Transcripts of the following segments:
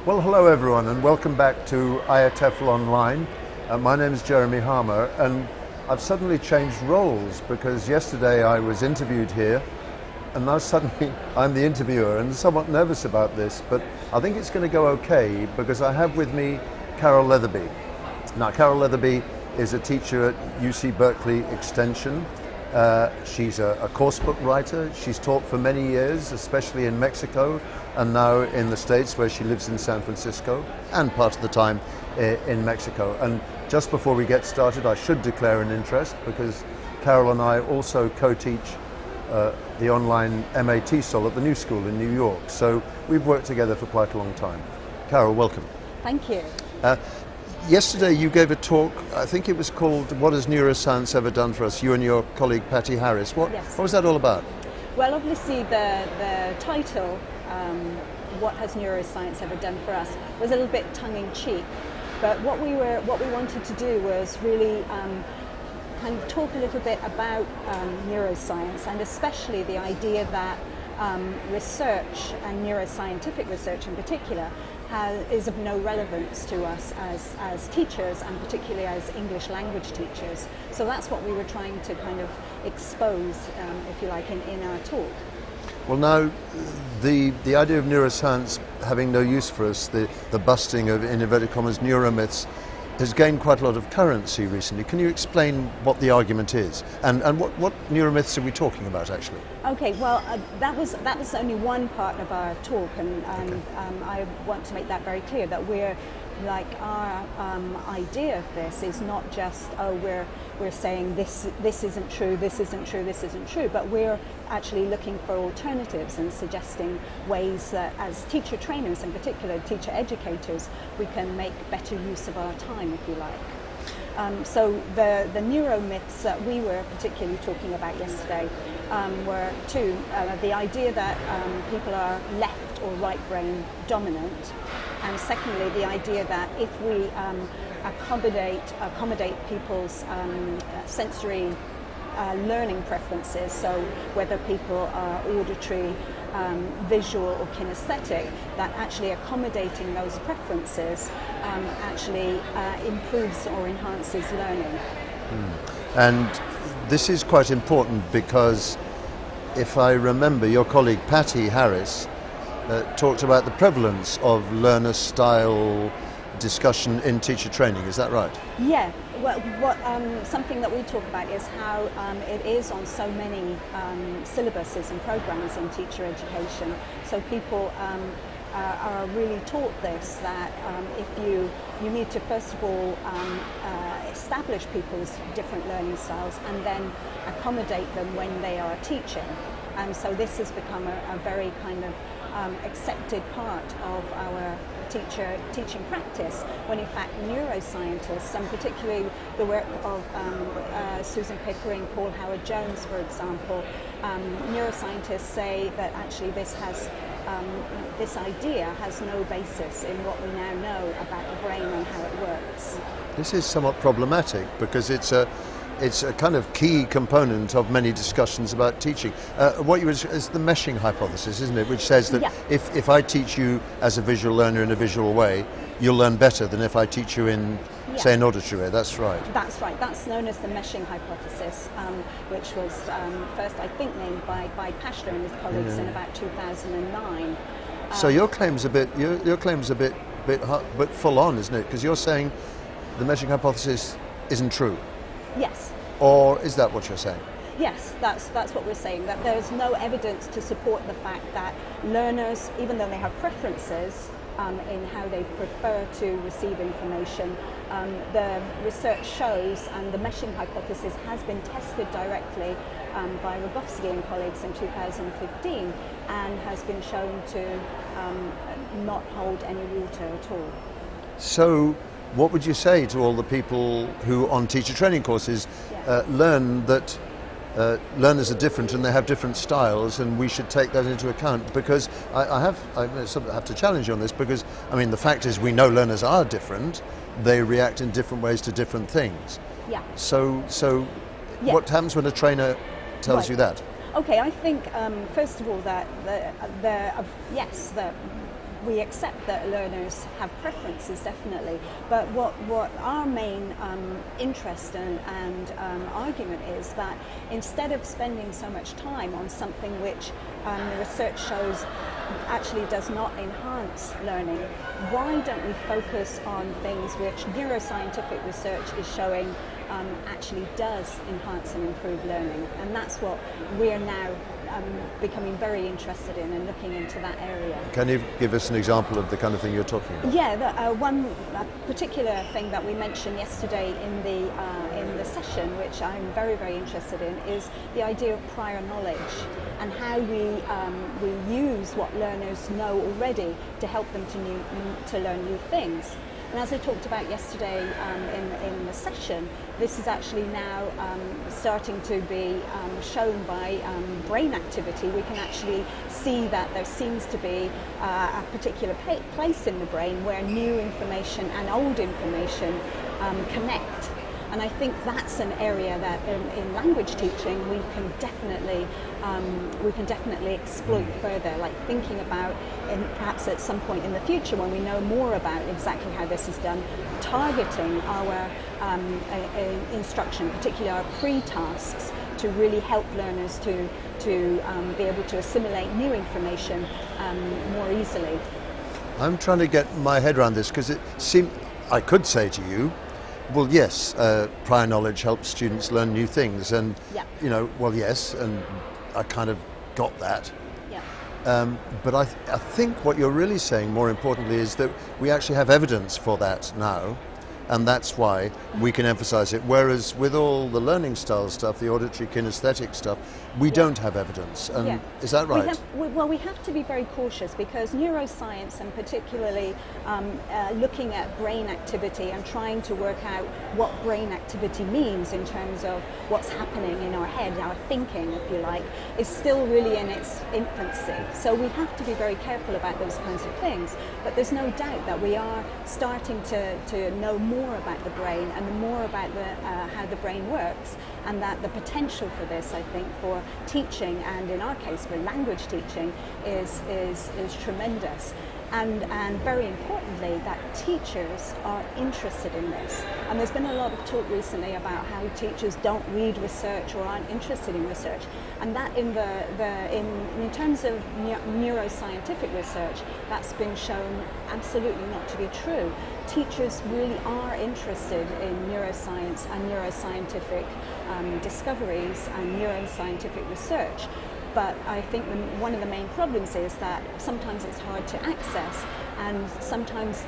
Well, hello everyone, and welcome back to IATEFL Online. My name is Jeremy Harmer, and I've suddenly changed roles because yesterday I was interviewed here, and now suddenly I'm the interviewer, and somewhat nervous about this, but I think it's going to go okay because I have with me Carol Leatherby. Now, Carol Leatherby is a teacher at UC Berkeley Extension. She's a course book writer. She's taught for many years, especially in Mexico, and now in the States, where she lives in San Francisco, and part of the time in Mexico. And just before we get started, I should declare an interest, because Carol and I also co-teach the online MA TESOL at the New School in New York. So we've worked together for quite a long time. Carol, welcome. Thank you. Yesterday you gave a talk, I think it was called What Has Neuroscience Ever Done for Us? You and your colleague Patty Harris. What was that all about? Well, obviously the title, What Has Neuroscience Ever Done for Us, was a little bit tongue-in-cheek. But what we wanted to do was really kind of talk a little bit about neuroscience, and especially the idea that research, and neuroscientific research in particular, is of no relevance to us as teachers, and particularly as English language teachers. So that's what we were trying to kind of expose, if you like, in our talk. Well, now, the idea of neuroscience having no use for us, the busting of, in inverted commas, neuromyths, has gained quite a lot of currency recently. Can you explain what the argument is, and what neuromyths are we talking about actually? Okay, well, that was only one part of our talk, and I want to make that very clear, that our idea of this is not just, we're saying this isn't true, this isn't true, this isn't true, but we're actually looking for alternatives and suggesting ways that, as teacher trainers, in particular teacher educators, we can make better use of our time, if you like. So the neuromyths that we were particularly talking about yesterday were two. The idea that people are left or right brain dominant, and secondly the idea that if we accommodate people's sensory learning preferences, so whether people are auditory, visual or kinesthetic, that actually accommodating those preferences actually improves or enhances learning. And this is quite important because, if I remember, your colleague Patty Harris talked about the prevalence of learner style discussion in teacher training. Is that right? Yeah. Well, something that we talk about is how it is on so many syllabuses and programs in teacher education. So people are really taught this, that if you need to first of all establish people's different learning styles and then accommodate them when they are teaching. And so this has become a very kind of accepted part of our teaching practice, when in fact neuroscientists, and particularly the work of Susan Pickering, Paul Howard-Jones, for example, neuroscientists say that actually this idea has no basis in what we now know about the brain and how it works. This is somewhat problematic because it's a kind of key component of many discussions about teaching. Is the meshing hypothesis, isn't it, which says that if I teach you as a visual learner in a visual way, you'll learn better than if I teach you in, say, an auditory way. That's right. That's right. That's known as the meshing hypothesis, which was first, I think, named by Pashler and his colleagues in about 2009. So your claim's a bit full on, isn't it? Because you're saying the meshing hypothesis isn't true. Yes. Or is that what you're saying? Yes, that's what we're saying, that there's no evidence to support the fact that learners, even though they have preferences in how they prefer to receive information, the research shows, and the meshing hypothesis has been tested directly by Rogowski and colleagues in 2015, and has been shown to not hold any water at all. So what would you say to all the people who on teacher training courses learn that learners are different and they have different styles, and we should take that into account? Because I have to challenge you on this, because I mean the fact is we know learners are different, they react in different ways to different things. Yeah. So what happens when a trainer tells you that? Okay, I think first of all that we accept that learners have preferences, definitely, but what our main interest and argument is that instead of spending so much time on something which the research shows actually does not enhance learning, why don't we focus on things which neuroscientific research is showing actually does enhance and improve learning? And that's what we're now becoming very interested in and looking into that area. Can you give us an example of the kind of thing you're talking about? Yeah, one particular thing that we mentioned yesterday in the session, which I'm very, very interested in, is the idea of prior knowledge and how we use what learners know already to help them to learn new things. And as I talked about yesterday in the session, this is actually now starting to be shown by brain activity. We can actually see that there seems to be a particular place in the brain where new information and old information connect. And I think that's an area that in language teaching we can definitely exploit further, like thinking about, and perhaps at some point in the future when we know more about exactly how this is done, targeting our instruction, particularly our pre-tasks, to really help learners to be able to assimilate new information more easily. I'm trying to get my head around this because it seems, I could say to you, well, yes, prior knowledge helps students learn new things, and Yeah. you know, well, yes, and I kind of got that. Yeah. But I think what you're really saying, more importantly, is that we actually have evidence for that now, and that's why we can emphasize it. Whereas with all the learning style stuff, the auditory kinesthetic stuff, we don't have evidence. And Yeah. is that right? We have to be very cautious because neuroscience, and particularly looking at brain activity and trying to work out what brain activity means in terms of what's happening in our head, our thinking, if you like, is still really in its infancy. So we have to be very careful about those kinds of things. But there's no doubt that we are starting to know more about the brain and more about how the brain works, and that the potential for this, I think, for teaching, and in our case for language teaching, is tremendous. And very importantly, that teachers are interested in this. And there's been a lot of talk recently about how teachers don't read research or aren't interested in research. And that in terms of neuroscientific research, that's been shown absolutely not to be true. Teachers really are interested in neuroscience and neuroscientific discoveries and neuroscientific research. But I think one of the main problems is that sometimes it's hard to access, and sometimes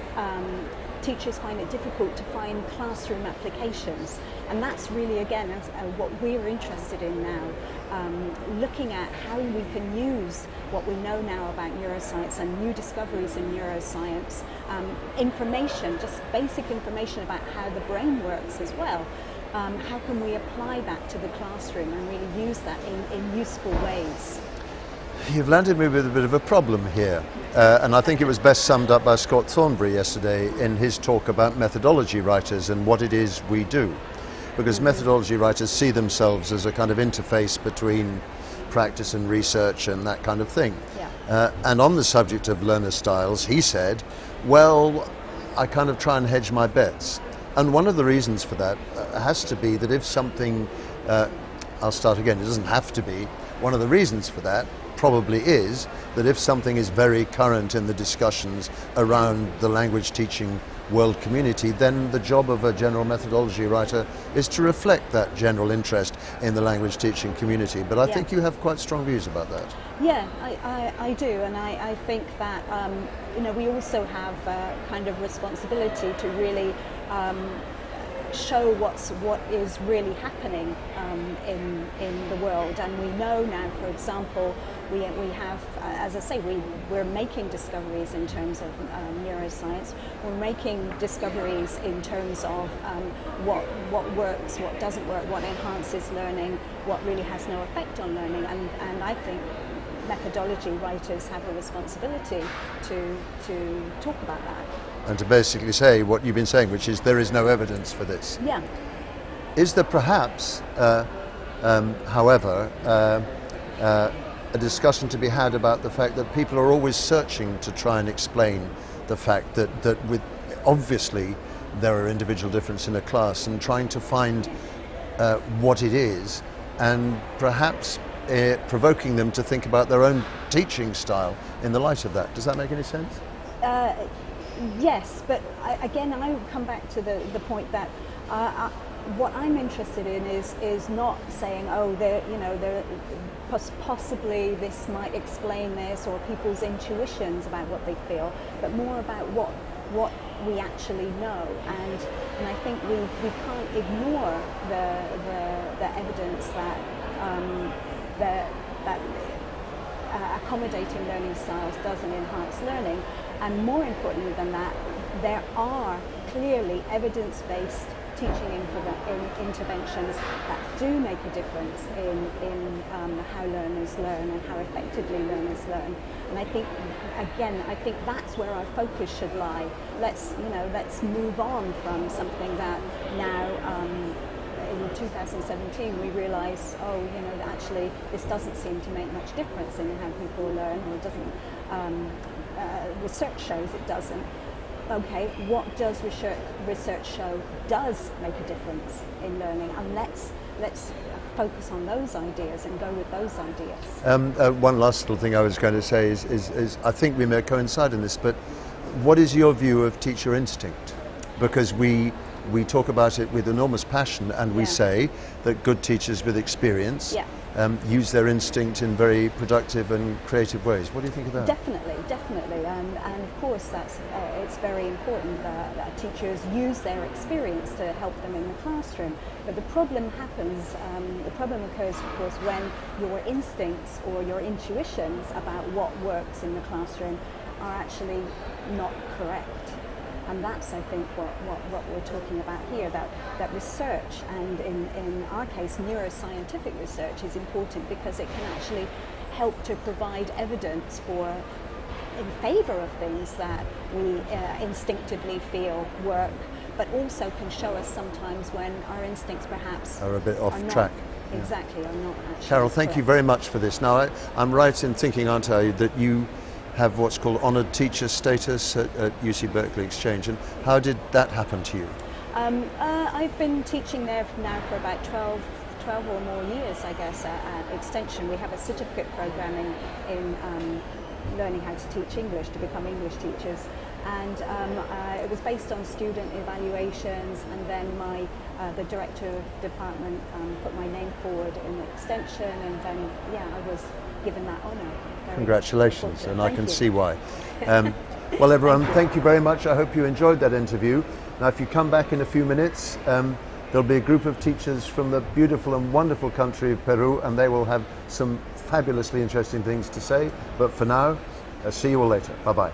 teachers find it difficult to find classroom applications. And that's really, again, what we're interested in now, looking at how we can use what we know now about neuroscience and new discoveries in neuroscience, information, just basic information about how the brain works as well. How can we apply that to the classroom and really use that in useful ways? You've landed me with a bit of a problem here, and I think it was best summed up by Scott Thornbury yesterday in his talk about methodology writers and what it is we do. Because methodology writers see themselves as a kind of interface between practice and research and that kind of thing. Yeah. And on the subject of learner styles, he said, well, I kind of try and hedge my bets. And one of the reasons for that has to be that if something, I'll start again, it doesn't have to be, one of the reasons for that probably is that if something is very current in the discussions around the language teaching world community, then the job of a general methodology writer is to reflect that general interest in the language teaching community. But I think you have quite strong views about that. Yeah, I do, and I think that we also have a kind of responsibility to really show what is really happening in the world. And we know now, for example, we have, as I say, we're making discoveries in terms of neuroscience. We're making discoveries in terms of what works, what doesn't work, what enhances learning, what really has no effect on learning. And I think methodology writers have a responsibility to talk about that. And to basically say what you've been saying, which is there is no evidence for this. Yeah. Is there perhaps, however, a discussion to be had about the fact that people are always searching to try and explain the fact that with obviously there are individual differences in a class, and trying to find what it is, and perhaps provoking them to think about their own teaching style in the light of that. Does that make any sense? Yes, but again, I would come back to the point that what I'm interested in is not saying, oh, possibly this might explain this, or people's intuitions about what they feel, but more about what we actually know. And I think we can't ignore the evidence that accommodating learning styles doesn't enhance learning. And more importantly than that, there are clearly evidence-based teaching interventions that do make a difference in how learners learn and how effectively learners learn. And I think, again, that's where our focus should lie. Let's move on from something that now, in 2017, we realise, that actually this doesn't seem to make much difference in how people learn, or it doesn't. Research shows it doesn't. Okay, what does research show does make a difference in learning? And let's focus on those ideas and go with those ideas. One last little thing I was going to say is I think we may coincide in this, but what is your view of teacher instinct? Because we talk about it with enormous passion, and we say that good teachers with experience use their instinct in very productive and creative ways. What do you think of that? Definitely, and of course it's very important that teachers use their experience to help them in the classroom. But the problem occurs, of course, when your instincts or your intuitions about what works in the classroom are actually not correct. And that's, I think, what we're talking about here, that research, and in our case neuroscientific research, is important because it can actually help to provide evidence in favour of things that we instinctively feel work, but also can show us sometimes when our instincts perhaps are a bit off track. Exactly, are not actually Carol, thank correct. you very much for this. Now, I'm right in thinking, aren't I, that you have what's called honoured teacher status at UC Berkeley Exchange, and how did that happen to you? I've been teaching there now for about 12 or more years, I guess, at Extension. We have a certificate program in learning how to teach English, to become English teachers, and it was based on student evaluations, and then the director of department put my name forward in Extension, and then I was given that honour. Congratulations, and I can see why. Well, everyone, thank you very much. I hope you enjoyed that interview. Now, if you come back in a few minutes, there'll be a group of teachers from the beautiful and wonderful country of Peru, and they will have some fabulously interesting things to say. But for now, see you all later. Bye-bye.